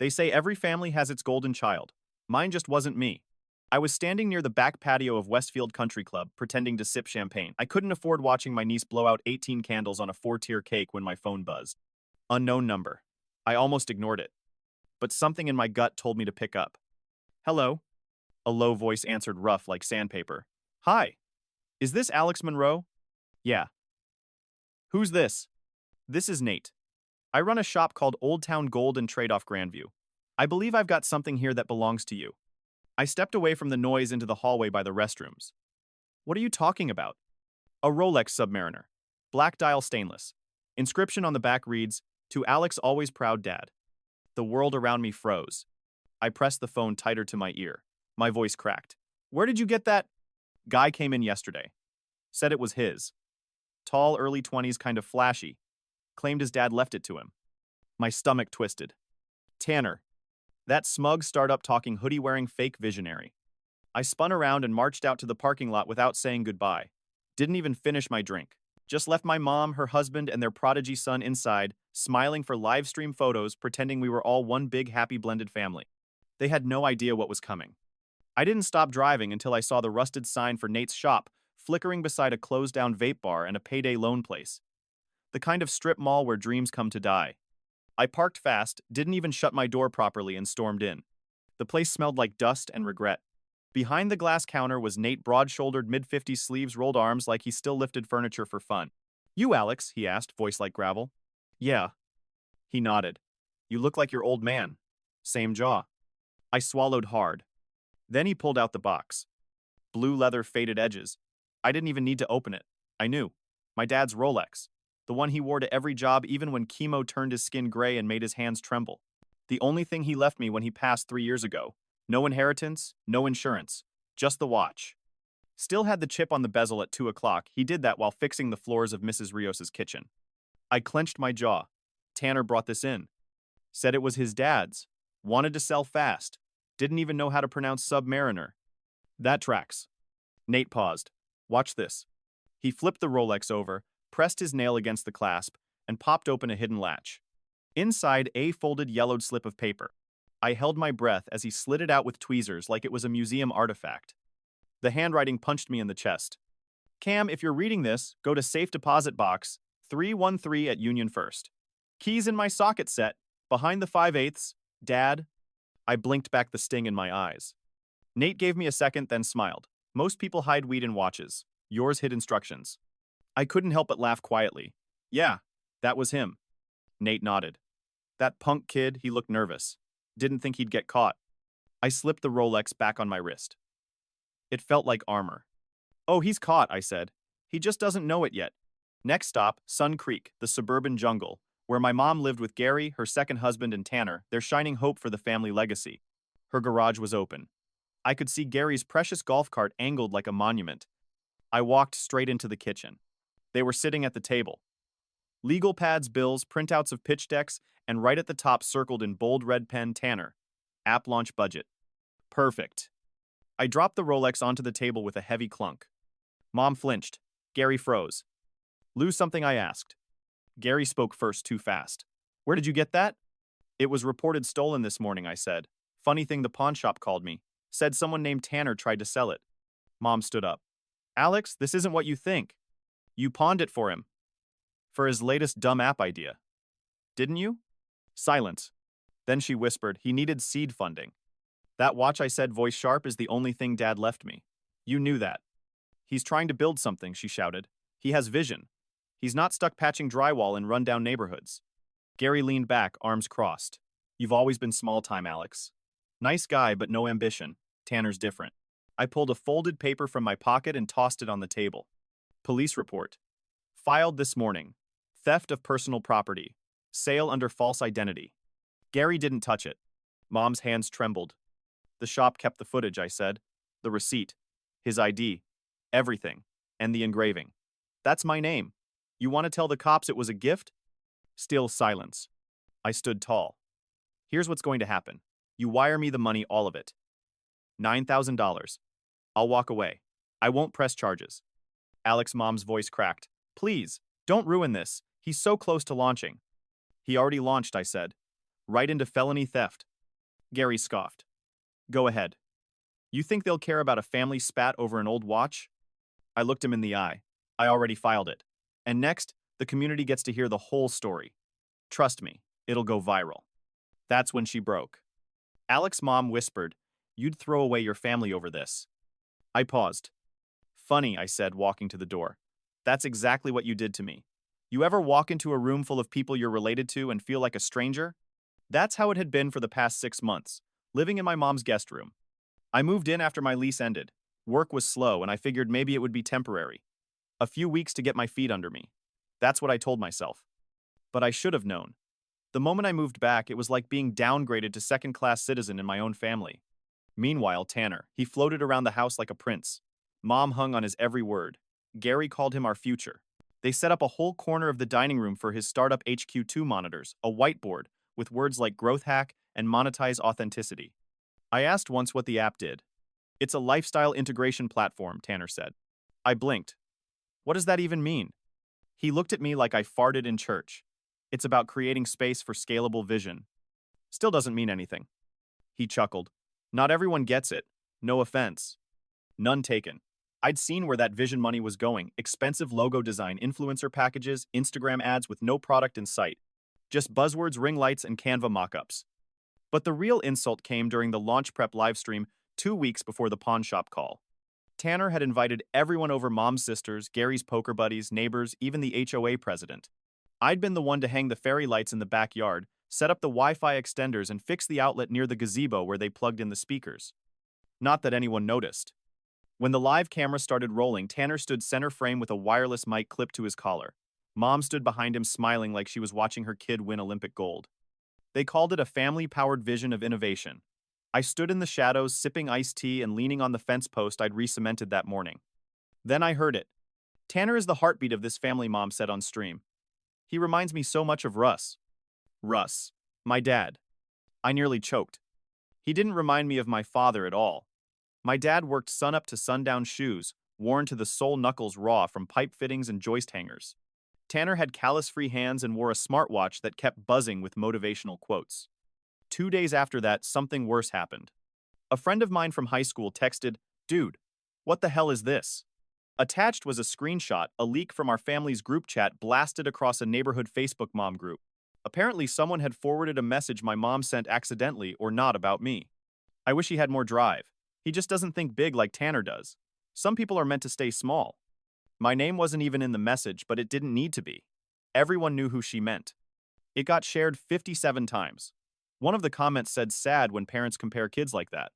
They say every family has its golden child. Mine just wasn't me. I was standing near the back patio of Westfield Country Club, pretending to sip champagne. I couldn't afford watching my niece blow out 18 candles on a 4-tier cake when my phone buzzed. Unknown number. I almost ignored it. But something in my gut told me to pick up. Hello? A low voice answered, rough like sandpaper. Hi. Is this Alex Monroe? Yeah. Who's this? This is Nate. I run a shop called Old Town Gold and Trade off Grandview. I believe I've got something here that belongs to you. I stepped away from the noise into the hallway by the restrooms. What are you talking about? A Rolex Submariner. Black dial stainless. Inscription on the back reads, To Alex always proud dad. The world around me froze. I pressed the phone tighter to my ear. My voice cracked. Where did you get that? Guy came in yesterday. Said it was his. Tall, early 20s, kind of flashy. Claimed his dad left it to him. My stomach twisted. Tanner. That smug startup talking hoodie-wearing fake visionary. I spun around and marched out to the parking lot without saying goodbye. Didn't even finish my drink. Just left my mom, her husband, and their prodigy son inside, smiling for live stream photos, pretending we were all one big happy blended family. They had no idea what was coming. I didn't stop driving until I saw the rusted sign for Nate's shop flickering beside a closed-down vape bar and a payday loan place. The kind of strip mall where dreams come to die. I parked fast, didn't even shut my door properly, and stormed in. The place smelled like dust and regret. Behind the glass counter was Nate, broad-shouldered, mid-50s, sleeves, rolled arms like he still lifted furniture for fun. You, Alex? He asked, voice like gravel. Yeah. He nodded. You look like your old man. Same jaw. I swallowed hard. Then he pulled out the box. Blue leather, faded edges. I didn't even need to open it. I knew. My dad's Rolex. The one he wore to every job, even when chemo turned his skin gray and made his hands tremble. The only thing he left me when he passed 3 years ago. No inheritance, no insurance. Just the watch. Still had the chip on the bezel at 2 o'clock. He did that while fixing the floors of Mrs. Rios's kitchen. I clenched my jaw. Tanner brought this in. Said it was his dad's. Wanted to sell fast. Didn't even know how to pronounce Submariner. That tracks. Nate paused. Watch this. He flipped the Rolex over, pressed his nail against the clasp, and popped open a hidden latch. Inside, a folded yellowed slip of paper. I held my breath as he slid it out with tweezers like it was a museum artifact. The handwriting punched me in the chest. Cam, if you're reading this, go to safe deposit box 313 at Union First. Keys in my socket set, behind the 5/8, Dad. I blinked back the sting in my eyes. Nate gave me a second, then smiled. Most people hide weed in watches. Yours hid instructions. I couldn't help but laugh quietly. Yeah, that was him. Nate nodded. That punk kid, he looked nervous. Didn't think he'd get caught. I slipped the Rolex back on my wrist. It felt like armor. Oh, he's caught, I said. He just doesn't know it yet. Next stop, Sun Creek, the suburban jungle, where my mom lived with Gary, her second husband, and Tanner, their shining hope for the family legacy. Her garage was open. I could see Gary's precious golf cart angled like a monument. I walked straight into the kitchen. They were sitting at the table. Legal pads, bills, printouts of pitch decks, and right at the top circled in bold red pen, Tanner. App launch budget. Perfect. I dropped the Rolex onto the table with a heavy clunk. Mom flinched. Gary froze. Lose something, I asked. Gary spoke first too fast. Where did you get that? It was reported stolen this morning, I said. Funny thing, the pawn shop called me. Said someone named Tanner tried to sell it. Mom stood up. Alex, this isn't what you think. You pawned it for him. For his latest dumb app idea. Didn't you? Silence. Then she whispered, he needed seed funding. That watch, I said, voice sharp, is the only thing Dad left me. You knew that. He's trying to build something, she shouted. He has vision. He's not stuck patching drywall in rundown neighborhoods. Gary leaned back, arms crossed. You've always been small-time, Alex. Nice guy, but no ambition. Tanner's different. I pulled a folded paper from my pocket and tossed it on the table. Police report. Filed this morning. Theft of personal property. Sale under false identity. Gary didn't touch it. Mom's hands trembled. The shop kept the footage, I said. The receipt. His ID. Everything. And the engraving. That's my name. You want to tell the cops it was a gift? Still silence. I stood tall. Here's what's going to happen. You wire me the money, all of it. $9,000. I'll walk away. I won't press charges. Alex's mom's voice cracked. Please, don't ruin this. He's so close to launching. He already launched, I said. Right into felony theft. Gary scoffed. Go ahead. You think they'll care about a family spat over an old watch? I looked him in the eye. I already filed it. And next, the community gets to hear the whole story. Trust me, it'll go viral. That's when she broke. Alex's mom whispered, You'd throw away your family over this. I paused. Funny, I said, walking to the door. That's exactly what you did to me. You ever walk into a room full of people you're related to and feel like a stranger? That's how it had been for the past 6 months, living in my mom's guest room. I moved in after my lease ended. Work was slow, and I figured maybe it would be temporary. A few weeks to get my feet under me. That's what I told myself. But I should have known. The moment I moved back, it was like being downgraded to second-class citizen in my own family. Meanwhile, Tanner, he floated around the house like a prince. Mom hung on his every word. Gary called him our future. They set up a whole corner of the dining room for his startup HQ2 monitors, a whiteboard, with words like growth hack and monetize authenticity. I asked once what the app did. It's a lifestyle integration platform, Tanner said. I blinked. What does that even mean? He looked at me like I farted in church. It's about creating space for scalable vision. Still doesn't mean anything. He chuckled. Not everyone gets it. No offense. None taken. I'd seen where that vision money was going. Expensive logo design, influencer packages, Instagram ads with no product in sight. Just buzzwords, ring lights, and Canva mockups. But the real insult came during the launch prep livestream 2 weeks before the pawn shop call. Tanner had invited everyone over, Mom's sisters, Gary's poker buddies, neighbors, even the HOA president. I'd been the one to hang the fairy lights in the backyard, set up the Wi-Fi extenders, and fix the outlet near the gazebo where they plugged in the speakers. Not that anyone noticed. When the live camera started rolling, Tanner stood center frame with a wireless mic clipped to his collar. Mom stood behind him smiling like she was watching her kid win Olympic gold. They called it a family-powered vision of innovation. I stood in the shadows, sipping iced tea and leaning on the fence post I'd re-cemented that morning. Then I heard it. Tanner is the heartbeat of this family, Mom said on stream. He reminds me so much of Russ. Russ. My dad. I nearly choked. He didn't remind me of my father at all. My dad worked sun-up to sundown shoes, worn to the sole knuckles raw from pipe fittings and joist hangers. Tanner had callus-free hands and wore a smartwatch that kept buzzing with motivational quotes. 2 days after that, something worse happened. A friend of mine from high school texted, Dude, what the hell is this? Attached was a screenshot, a leak from our family's group chat blasted across a neighborhood Facebook mom group. Apparently, someone had forwarded a message my mom sent accidentally or not about me. I wish he had more drive. He just doesn't think big like Tanner does. Some people are meant to stay small. My name wasn't even in the message, but it didn't need to be. Everyone knew who she meant. It got shared 57 times. One of the comments said, sad when parents compare kids like that.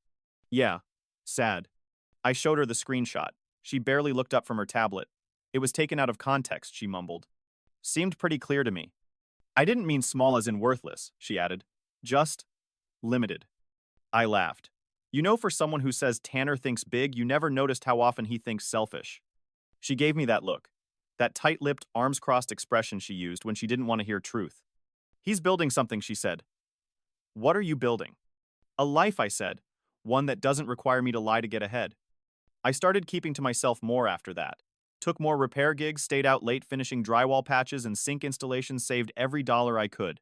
Yeah, sad. I showed her the screenshot. She barely looked up from her tablet. It was taken out of context, she mumbled. Seemed pretty clear to me. I didn't mean small as in worthless, she added. Just limited. I laughed. You know, for someone who says Tanner thinks big, you never noticed how often he thinks selfish. She gave me that look. That tight-lipped, arms-crossed expression she used when she didn't want to hear truth. He's building something, she said. What are you building? A life, I said. One that doesn't require me to lie to get ahead. I started keeping to myself more after that. Took more repair gigs, stayed out late finishing drywall patches and sink installations, saved every dollar I could.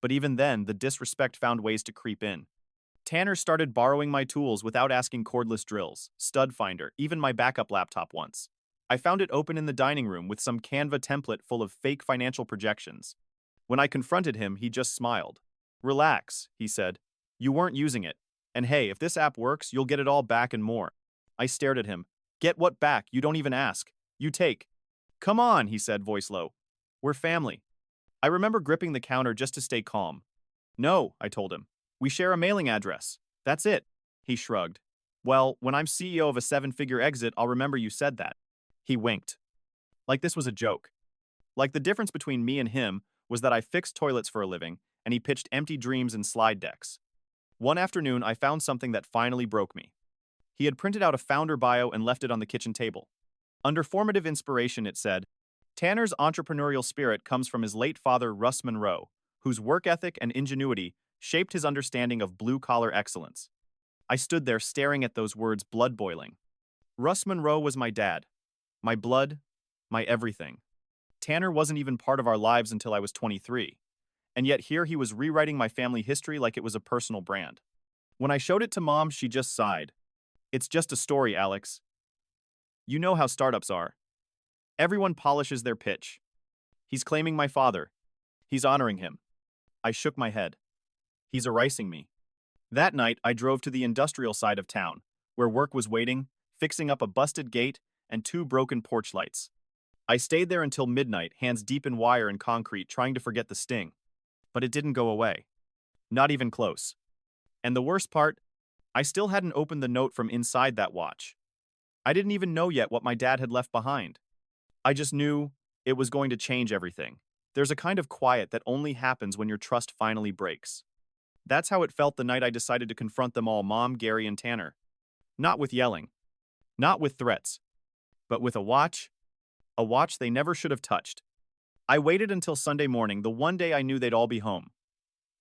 But even then, the disrespect found ways to creep in. Tanner started borrowing my tools without asking, cordless drills, stud finder, even my backup laptop once. I found it open in the dining room with some Canva template full of fake financial projections. When I confronted him, he just smiled. Relax, he said. You weren't using it. And hey, if this app works, you'll get it all back and more. I stared at him. Get what back? You don't even ask. You take. Come on, he said, voice low. We're family. I remember gripping the counter just to stay calm. No, I told him. We share a mailing address. That's it. He shrugged. Well, when I'm CEO of a 7-figure exit, I'll remember you said that. He winked. Like this was a joke. Like the difference between me and him was that I fixed toilets for a living, and he pitched empty dreams and slide decks. One afternoon, I found something that finally broke me. He had printed out a founder bio and left it on the kitchen table. Under formative inspiration, it said, Tanner's entrepreneurial spirit comes from his late father, Russ Monroe, whose work ethic and ingenuity shaped his understanding of blue-collar excellence. I stood there staring at those words, blood boiling. Russ Monroe was my dad. My blood, my everything. Tanner wasn't even part of our lives until I was 23. And yet here he was rewriting my family history like it was a personal brand. When I showed it to Mom, she just sighed. It's just a story, Alex. You know how startups are. Everyone polishes their pitch. He's claiming my father. He's honoring him. I shook my head. He's erasing me. That night, I drove to the industrial side of town, where work was waiting, fixing up a busted gate and two broken porch lights. I stayed there until midnight, hands deep in wire and concrete, trying to forget the sting. But it didn't go away. Not even close. And the worst part, I still hadn't opened the note from inside that watch. I didn't even know yet what my dad had left behind. I just knew it was going to change everything. There's a kind of quiet that only happens when your trust finally breaks. That's how it felt the night I decided to confront them all, Mom, Gary, and Tanner. Not with yelling. Not with threats. But with a watch. A watch they never should have touched. I waited until Sunday morning, the one day I knew they'd all be home.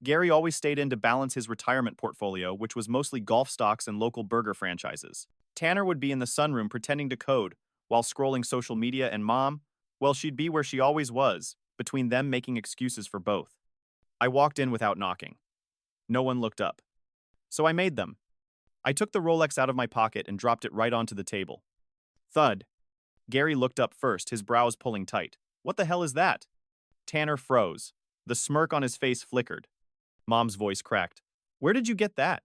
Gary always stayed in to balance his retirement portfolio, which was mostly golf stocks and local burger franchises. Tanner would be in the sunroom pretending to code, while scrolling social media, and Mom, well, she'd be where she always was, between them making excuses for both. I walked in without knocking. No one looked up. So I made them. I took the Rolex out of my pocket and dropped it right onto the table. Thud. Gary looked up first, his brows pulling tight. What the hell is that? Tanner froze. The smirk on his face flickered. Mom's voice cracked. Where did you get that?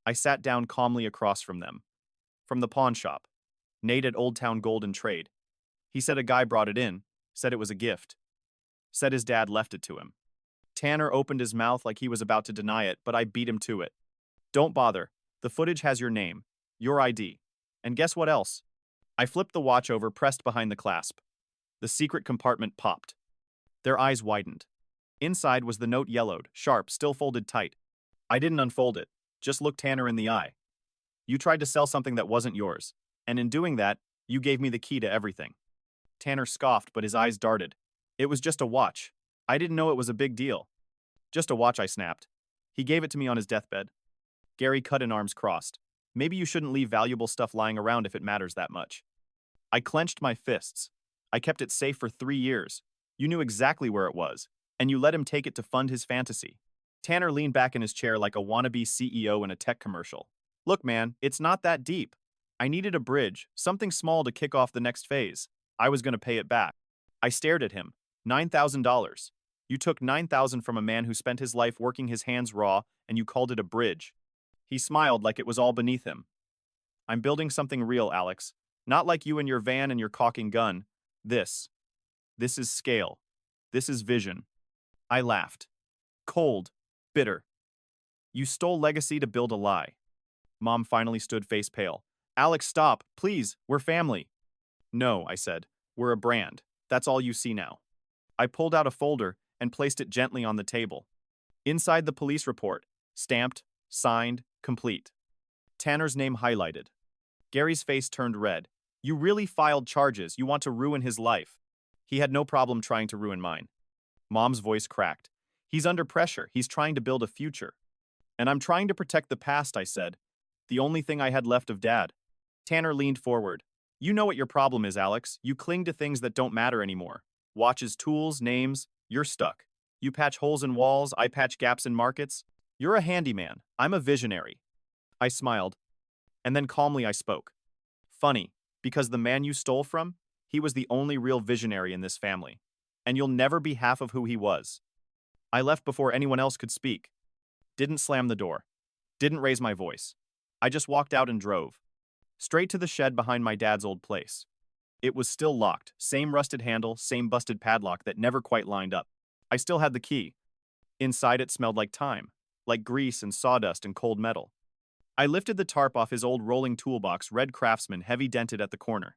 I sat down calmly across from them. From the pawn shop. Nate at Old Town Gold and Trade. He said a guy brought it in, said it was a gift. Said his dad left it to him. Tanner opened his mouth like he was about to deny it, but I beat him to it. Don't bother. The footage has your name, your ID. And guess what else? I flipped the watch over, pressed behind the clasp. The secret compartment popped. Their eyes widened. Inside was the note, yellowed, sharp, still folded tight. I didn't unfold it, just looked Tanner in the eye. You tried to sell something that wasn't yours, and in doing that, you gave me the key to everything. Tanner scoffed, but his eyes darted. It was just a watch. I didn't know it was a big deal. Just a watch, I snapped. He gave it to me on his deathbed. Gary cut in, arms crossed. Maybe you shouldn't leave valuable stuff lying around if it matters that much. I clenched my fists. I kept it safe for 3 years. You knew exactly where it was, and you let him take it to fund his fantasy. Tanner leaned back in his chair like a wannabe CEO in a tech commercial. Look, man, it's not that deep. I needed a bridge, something small to kick off the next phase. I was going to pay it back. I stared at him. $9,000. You took $9,000 from a man who spent his life working his hands raw, and you called it a bridge. He smiled like it was all beneath him. I'm building something real, Alex. Not like you and your van and your caulking gun. This. This is scale. This is vision. I laughed. Cold. Bitter. You stole legacy to build a lie. Mom finally stood face pale. Alex, stop. Please, we're family. No, I said. We're a brand. That's all you see now. I pulled out a folder and placed it gently on the table. Inside the police report, stamped, signed, complete. Tanner's name highlighted. Gary's face turned red. You really filed charges. You want to ruin his life. He had no problem trying to ruin mine. Mom's voice cracked. He's under pressure. He's trying to build a future. And I'm trying to protect the past, I said. The only thing I had left of Dad. Tanner leaned forward. You know what your problem is, Alex. You cling to things that don't matter anymore. Watches, tools, names. You're stuck. You patch holes in walls. I patch gaps in markets. You're a handyman. I'm a visionary. I smiled. And then calmly I spoke. Funny, because the man you stole from, he was the only real visionary in this family. And you'll never be half of who he was. I left before anyone else could speak. Didn't slam the door. Didn't raise my voice. I just walked out and drove. Straight to the shed behind my dad's old place. It was still locked. Same rusted handle, same busted padlock that never quite lined up. I still had the key. Inside it smelled like time. Like grease and sawdust and cold metal. I lifted the tarp off his old rolling toolbox, red Craftsman, heavy dented at the corner.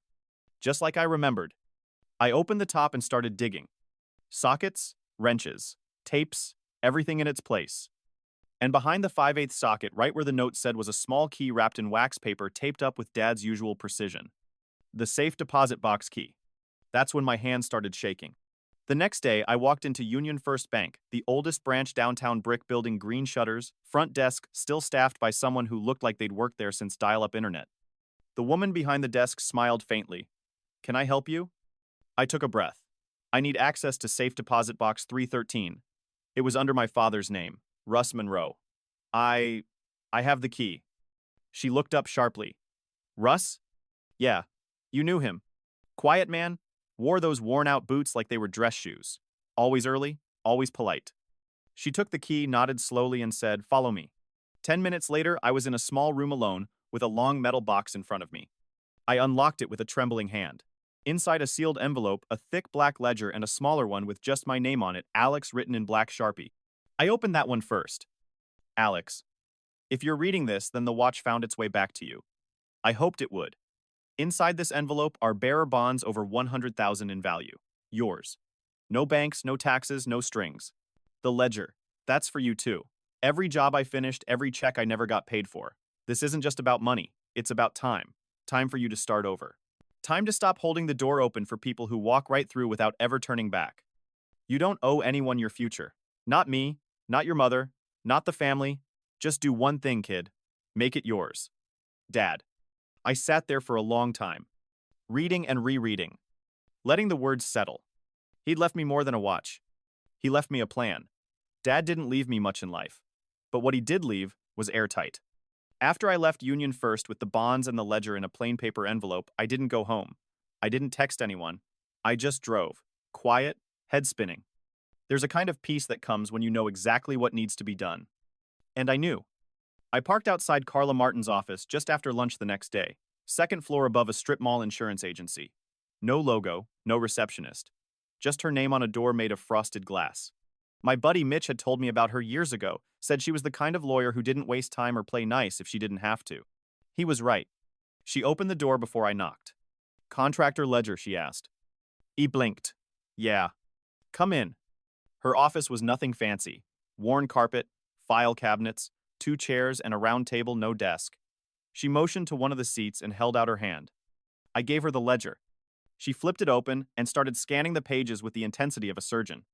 Just like I remembered. I opened the top and started digging. Sockets, wrenches, tapes, everything in its place. And behind the 5/8 socket, right where the note said, was a small key wrapped in wax paper taped up with Dad's usual precision. The safe deposit box key. That's when my hands started shaking. The next day, I walked into Union First Bank, the oldest branch downtown, brick building, green shutters, front desk still staffed by someone who looked like they'd worked there since dial-up internet. The woman behind the desk smiled faintly. Can I help you? I took a breath. I need access to safe deposit box 313. It was under my father's name, Russ Monroe. I I have the key. She looked up sharply. Russ? Yeah. You knew him. Quiet man, wore those worn-out boots like they were dress shoes. Always early, always polite. She took the key, nodded slowly, and said, "Follow me." 10 minutes later, I was in a small room alone, with a long metal box in front of me. I unlocked it with a trembling hand. Inside a sealed envelope, a thick black ledger and a smaller one with just my name on it, Alex, written in black Sharpie. I opened that one first. Alex, if you're reading this, then the watch found its way back to you. I hoped it would. Inside this envelope are bearer bonds over 100,000 in value. Yours. No banks, no taxes, no strings. The ledger. That's for you too. Every job I finished, every check I never got paid for. This isn't just about money. It's about time. Time for you to start over. Time to stop holding the door open for people who walk right through without ever turning back. You don't owe anyone your future. Not me, not your mother, not the family. Just do one thing, kid. Make it yours. Dad. I sat there for a long time, reading and rereading, letting the words settle. He'd left me more than a watch. He left me a plan. Dad didn't leave me much in life, but what he did leave was airtight. After I left Union First with the bonds and the ledger in a plain paper envelope, I didn't go home. I didn't text anyone. I just drove, quiet, head spinning. There's a kind of peace that comes when you know exactly what needs to be done. And I knew. I parked outside Carla Martin's office just after lunch the next day, second floor above a strip mall insurance agency. No logo, no receptionist. Just her name on a door made of frosted glass. My buddy Mitch had told me about her years ago, said she was the kind of lawyer who didn't waste time or play nice if she didn't have to. He was right. She opened the door before I knocked. "Contractor ledger," she asked. He blinked. "Yeah. Come in." Her office was nothing fancy. Worn carpet, file cabinets, 2 chairs and a round table, no desk. She motioned to one of the seats and held out her hand. I gave her the ledger. She flipped it open and started scanning the pages with the intensity of a surgeon.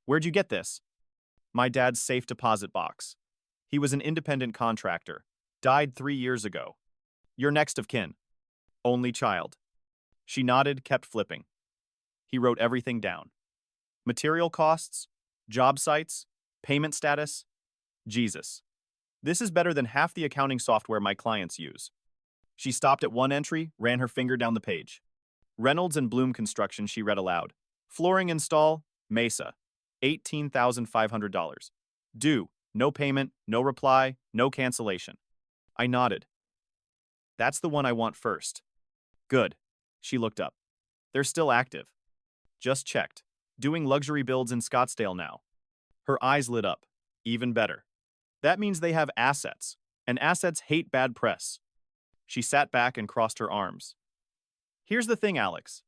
"Where'd you get this?" "My dad's safe deposit box. He was an independent contractor. Died 3 years ago. Your next of kin. Only child." She nodded, kept flipping. He wrote everything down. Material costs, job sites, payment status. Jesus. This is better than half the accounting software my clients use. She stopped at one entry, ran her finger down the page. Reynolds and Bloom Construction, she read aloud. Flooring install, Mesa. $18,500. Due, no payment, no reply, no cancellation. I nodded. That's the one I want first. Good. She looked up. They're still active. Just checked. Doing luxury builds in Scottsdale now. Her eyes lit up. Even better. That means they have assets, and assets hate bad press. She sat back and crossed her arms. Here's the thing, Alex.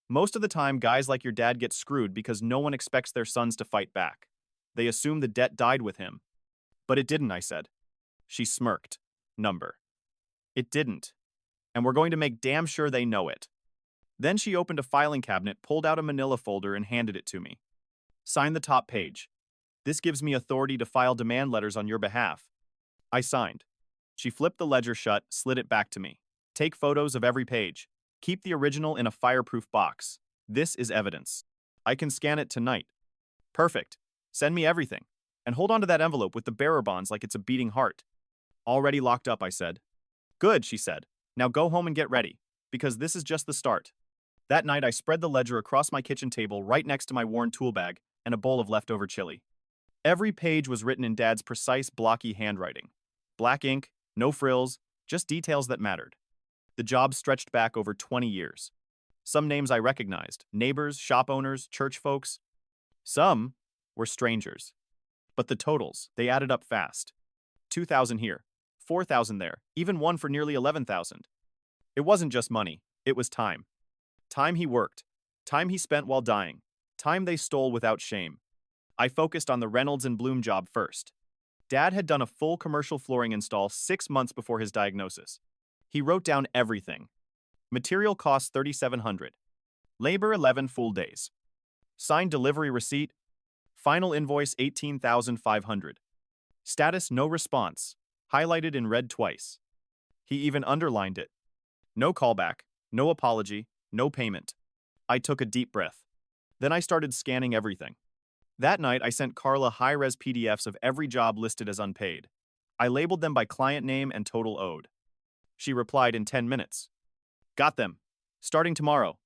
Most of the time, guys like your dad get screwed because no one expects their sons to fight back. They assume the debt died with him. But it didn't, I said. She smirked. Number. It didn't. And we're going to make damn sure they know it. Then she opened a filing cabinet, pulled out a manila folder, and handed it to me. Sign the top page. This gives me authority to file demand letters on your behalf. I signed. She flipped the ledger shut, slid it back to me. Take photos of every page. Keep the original in a fireproof box. This is evidence. I can scan it tonight. Perfect. Send me everything. And hold on to that envelope with the bearer bonds like it's a beating heart. Already locked up, I said. Good, she said. Now go home and get ready, because this is just the start. That night, I spread the ledger across my kitchen table right next to my worn tool bag and a bowl of leftover chili. Every page was written in Dad's precise, blocky handwriting. Black ink, no frills, just details that mattered. The job stretched back over 20 years. Some names I recognized, neighbors, shop owners, church folks. Some were strangers. But the totals, they added up fast. 2,000 here, 4,000 there, even one for nearly 11,000. It wasn't just money, it was time. Time he worked, time he spent while dying, time they stole without shame. I focused on the Reynolds and Bloom job first. Dad had done a full commercial flooring install 6 months before his diagnosis. He wrote down everything. Material costs $3,700. Labor 11 full days. Signed delivery receipt. Final invoice $18,500. Status no response. Highlighted in red twice. He even underlined it. No callback, no apology, no payment. I took a deep breath. Then I started scanning everything. That night, I sent Carla high-res PDFs of every job listed as unpaid. I labeled them by client name and total owed. She replied in 10 minutes. Got them. Starting tomorrow.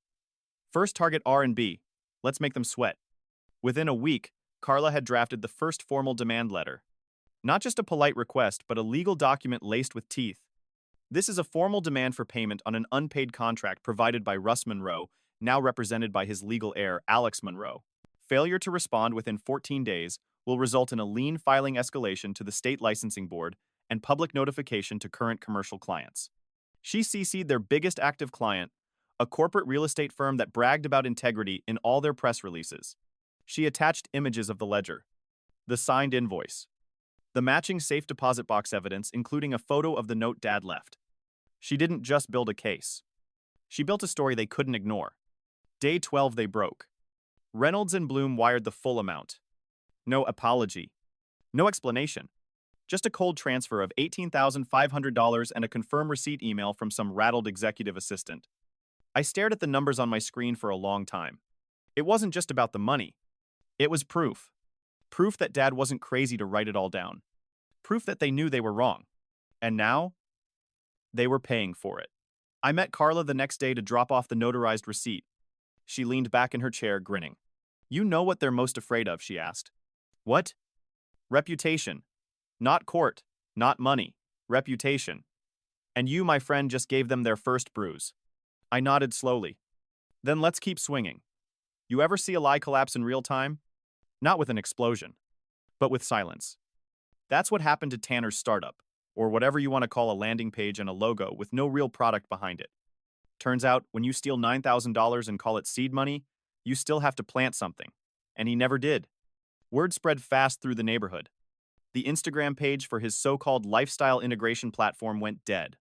First target R&B. Let's make them sweat. Within a week, Carla had drafted the first formal demand letter. Not just a polite request, but a legal document laced with teeth. This is a formal demand for payment on an unpaid contract provided by Russ Monroe, now represented by his legal heir, Alex Monroe. Failure to respond within 14 days will result in a lien filing escalation to the state licensing board and public notification to current commercial clients. She CC'd their biggest active client, a corporate real estate firm that bragged about integrity in all their press releases. She attached images of the ledger, the signed invoice, the matching safe deposit box evidence, including a photo of the note Dad left. She didn't just build a case. She built a story they couldn't ignore. Day 12 they broke. Reynolds and Bloom wired the full amount. No apology. No explanation. Just a cold transfer of $18,500 and a confirm receipt email from some rattled executive assistant. I stared at the numbers on my screen for a long time. It wasn't just about the money. It was proof. Proof that Dad wasn't crazy to write it all down. Proof that they knew they were wrong. And now, they were paying for it. I met Carla the next day to drop off the notarized receipt. She leaned back in her chair, grinning. You know what they're most afraid of, she asked. What? Reputation. Not court, not money. Reputation. And you, my friend, just gave them their first bruise. I nodded slowly. Then let's keep swinging. You ever see a lie collapse in real time? Not with an explosion, but with silence. That's what happened to Tanner's startup, or whatever you want to call a landing page and a logo with no real product behind it. Turns out, when you steal $9,000 and call it seed money, you still have to plant something. And he never did. Word spread fast through the neighborhood. The Instagram page for his so-called lifestyle integration platform went dead.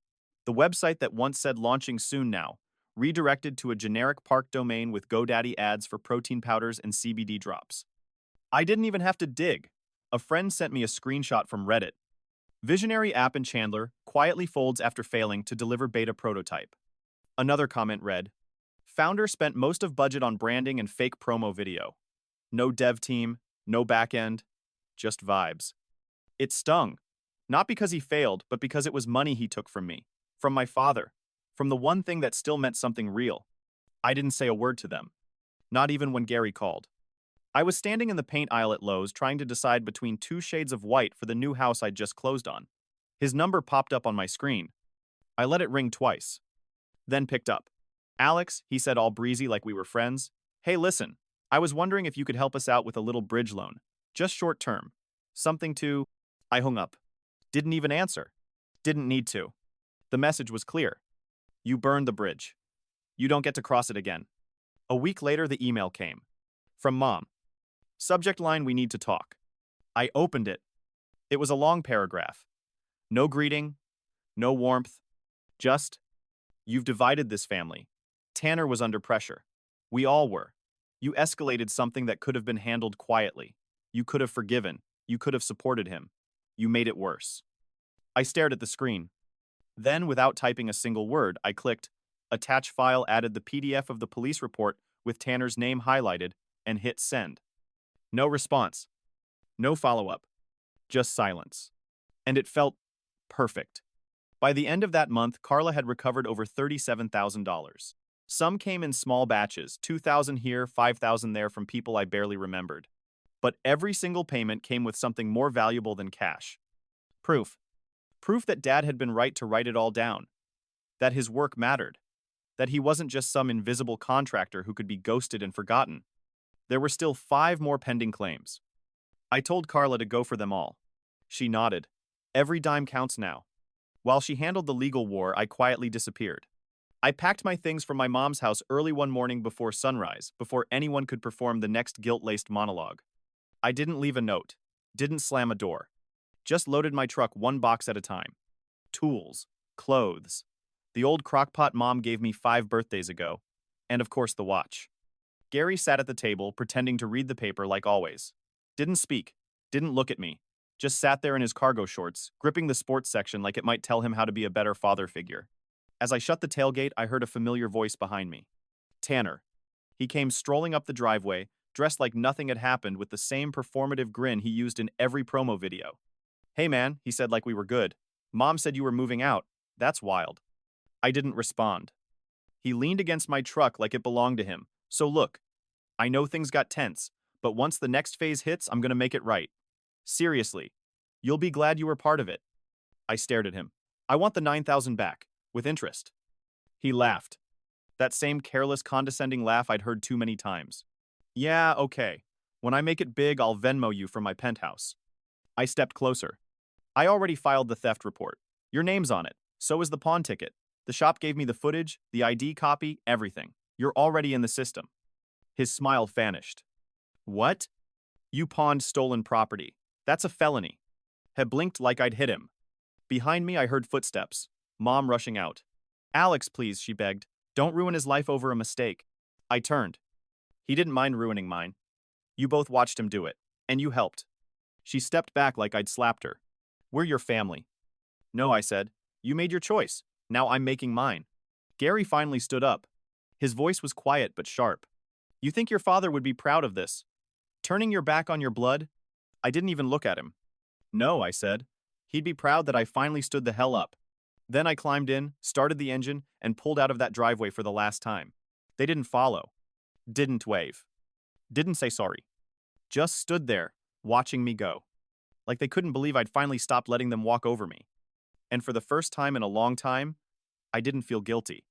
The website that once said launching soon now redirected to a generic park domain with GoDaddy ads for protein powders and CBD drops. I didn't even have to dig. A friend sent me a screenshot from Reddit. Visionary app in Chandler quietly folds after failing to deliver beta prototype. Another comment read, Founder spent most of budget on branding and fake promo video. No dev team, no backend, just vibes. It stung. Not because he failed, but because it was money he took from me, from my father, from the one thing that still meant something real. I didn't say a word to them. Not even when Gary called. I was standing in the paint aisle at Lowe's trying to decide between 2 shades of white for the new house I'd just closed on. His number popped up on my screen. I let it ring twice. Then picked up. Alex, he said all breezy like we were friends. Hey, listen, I was wondering if you could help us out with a little bridge loan. Just short term. Something to... I hung up. Didn't even answer. Didn't need to. The message was clear. You burned the bridge. You don't get to cross it again. A week later, the email came. From Mom. Subject line, we need to talk. I opened it. It was a long paragraph. No greeting, no warmth, just, you've divided this family. Tanner was under pressure. We all were. You escalated something that could have been handled quietly. You could have forgiven. You could have supported him. You made it worse. I stared at the screen. Then, without typing a single word, I clicked, Attach file, added the PDF of the police report with Tanner's name highlighted, and hit send. No response. No follow-up. Just silence. And it felt perfect. By the end of that month, Carla had recovered over $37,000. Some came in small batches, $2,000 here, $5,000 there from people I barely remembered. But every single payment came with something more valuable than cash. Proof. Proof that Dad had been right to write it all down. That his work mattered. That he wasn't just some invisible contractor who could be ghosted and forgotten. There were still 5 more pending claims. I told Carla to go for them all. She nodded. Every dime counts now. While she handled the legal war, I quietly disappeared. I packed my things from my mom's house early one morning before sunrise, before anyone could perform the next guilt-laced monologue. I didn't leave a note. Didn't slam a door. Just loaded my truck 1 box at a time. Tools. Clothes. The old crockpot Mom gave me 5 birthdays ago. And of course the watch. Gary sat at the table, pretending to read the paper like always. Didn't speak. Didn't look at me. Just sat there in his cargo shorts, gripping the sports section like it might tell him how to be a better father figure. As I shut the tailgate, I heard a familiar voice behind me. Tanner. He came strolling up the driveway, dressed like nothing had happened with the same performative grin he used in every promo video. Hey man, he said like we were good. Mom said you were moving out. That's wild. I didn't respond. He leaned against my truck like it belonged to him. So look, I know things got tense, but once the next phase hits, I'm gonna make it right. Seriously. You'll be glad you were part of it. I stared at him. I want the 9,000 back, with interest. He laughed. That same careless, condescending laugh I'd heard too many times. Yeah, okay. When I make it big, I'll Venmo you from my penthouse. I stepped closer. I already filed the theft report. Your name's on it. So is the pawn ticket. The shop gave me the footage, the ID copy, everything. You're already in the system. His smile vanished. What? You pawned stolen property. That's a felony. Had blinked like I'd hit him. Behind me, I heard footsteps. Mom rushing out. Alex, please, she begged. Don't ruin his life over a mistake. I turned. He didn't mind ruining mine. You both watched him do it. And you helped. She stepped back like I'd slapped her. We're your family. No, I said. You made your choice. Now I'm making mine. Gary finally stood up. His voice was quiet but sharp. You think your father would be proud of this? Turning your back on your blood? I didn't even look at him. No, I said. He'd be proud that I finally stood the hell up. Then I climbed in, started the engine, and pulled out of that driveway for the last time. They didn't follow. Didn't wave. Didn't say sorry. Just stood there, watching me go. Like they couldn't believe I'd finally stopped letting them walk over me. And for the first time in a long time, I didn't feel guilty.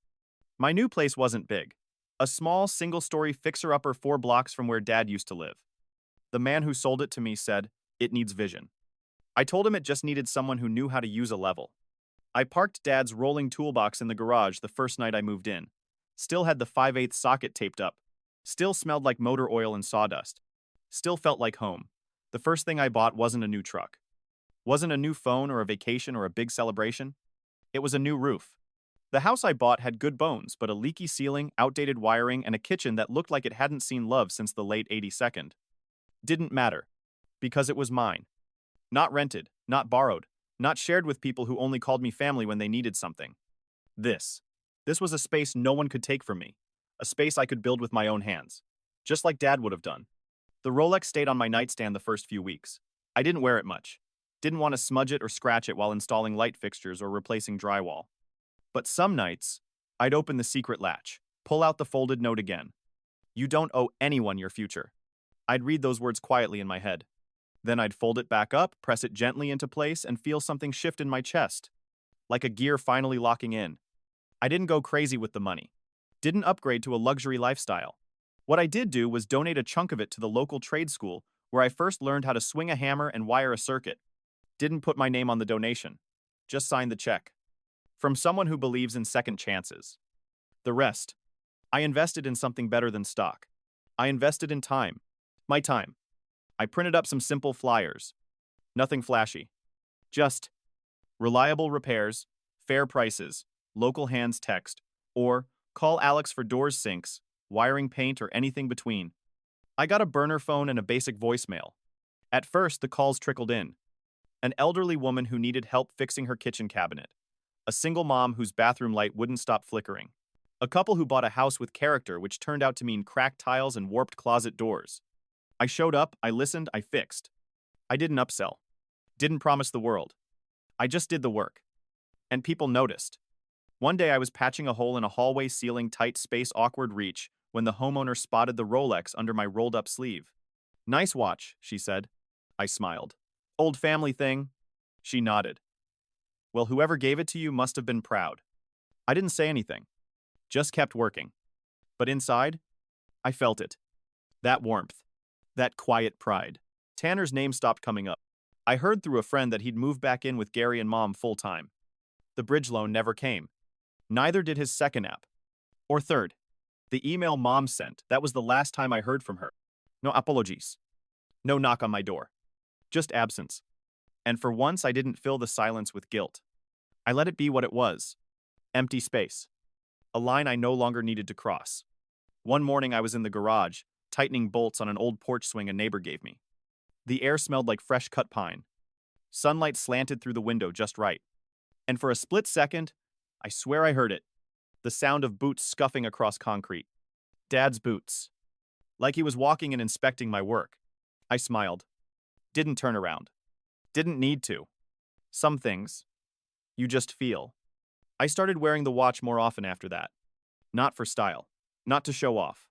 My new place wasn't big. A small, single-story fixer-upper 4 blocks from where Dad used to live. The man who sold it to me said, it needs vision. I told him it just needed someone who knew how to use a level. I parked Dad's rolling toolbox in the garage the first night I moved in. Still had the 5/8 socket taped up. Still smelled like motor oil and sawdust. Still felt like home. The first thing I bought wasn't a new truck. Wasn't a new phone or a vacation or a big celebration. It was a new roof. The house I bought had good bones, but a leaky ceiling, outdated wiring, and a kitchen that looked like it hadn't seen love since the late 82nd. Didn't matter. Because it was mine. Not rented, not borrowed, not shared with people who only called me family when they needed something. This. This was a space no one could take from me. A space I could build with my own hands. Just like Dad would have done. The Rolex stayed on my nightstand the first few weeks. I didn't wear it much. Didn't want to smudge it or scratch it while installing light fixtures or replacing drywall. But some nights, I'd open the secret latch, pull out the folded note again. You don't owe anyone your future. I'd read those words quietly in my head. Then I'd fold it back up, press it gently into place, and feel something shift in my chest. Like a gear finally locking in. I didn't go crazy with the money. Didn't upgrade to a luxury lifestyle. What I did do was donate a chunk of it to the local trade school, where I first learned how to swing a hammer and wire a circuit. Didn't put my name on the donation. Just signed the check. From someone who believes in second chances. The rest. I invested in something better than stock. I invested in time. My time. I printed up some simple flyers. Nothing flashy. Just reliable repairs, fair prices, local hands text, or call Alex for doors, sinks, wiring, paint, or anything between. I got a burner phone and a basic voicemail. At first, the calls trickled in. An elderly woman who needed help fixing her kitchen cabinet. A single mom whose bathroom light wouldn't stop flickering. A couple who bought a house with character, which turned out to mean cracked tiles and warped closet doors. I showed up, I listened, I fixed. I didn't upsell. Didn't promise the world. I just did the work. And people noticed. One day I was patching a hole in a hallway ceiling, tight space, awkward reach, when the homeowner spotted the Rolex under my rolled-up sleeve. Nice watch, she said. I smiled. Old family thing? She nodded. Well, whoever gave it to you must have been proud. I didn't say anything. Just kept working. But inside, I felt it. That warmth. That quiet pride. Tanner's name stopped coming up. I heard through a friend that he'd moved back in with Gary and Mom full-time. The bridge loan never came. Neither did his second app. Or third. The email Mom sent, that was the last time I heard from her. No apologies. No knock on my door. Just absence. And for once, I didn't fill the silence with guilt. I let it be what it was. Empty space. A line I no longer needed to cross. One morning I was in the garage, tightening bolts on an old porch swing a neighbor gave me. The air smelled like fresh cut pine. Sunlight slanted through the window just right. And for a split second, I swear I heard it. The sound of boots scuffing across concrete. Dad's boots. Like he was walking and inspecting my work. I smiled. Didn't turn around. Didn't need to. Some things, you just feel. I started wearing the watch more often after that. Not for style, not to show off,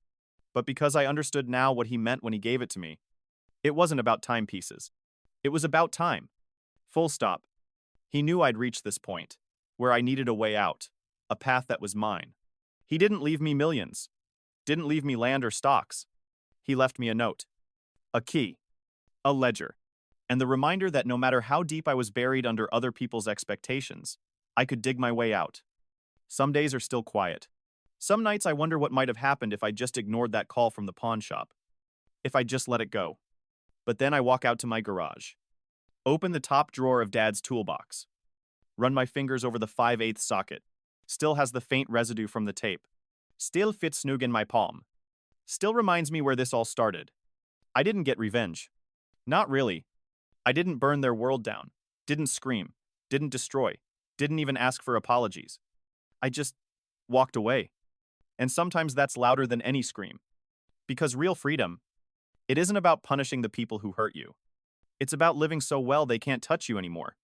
but because I understood now what he meant when he gave it to me. It wasn't about timepieces. It was about time. Full stop. He knew I'd reached this point, where I needed a way out, a path that was mine. He didn't leave me millions, didn't leave me land or stocks. He left me a note, a key, a ledger, and the reminder that no matter how deep I was buried under other people's expectations, I could dig my way out. Some days are still quiet. Some nights I wonder what might have happened if I just ignored that call from the pawn shop, if I just let it go. But then I walk out to my garage, open the top drawer of Dad's toolbox, run my fingers over the 5/8 socket. Still has the faint residue from the tape. Still fits snug in my palm. Still reminds me where this all started. I didn't get revenge. Not really. I didn't burn their world down. Didn't scream. Didn't destroy. Didn't even ask for apologies. I just walked away. And sometimes that's louder than any scream. Because real freedom, it isn't about punishing the people who hurt you. It's about living so well they can't touch you anymore.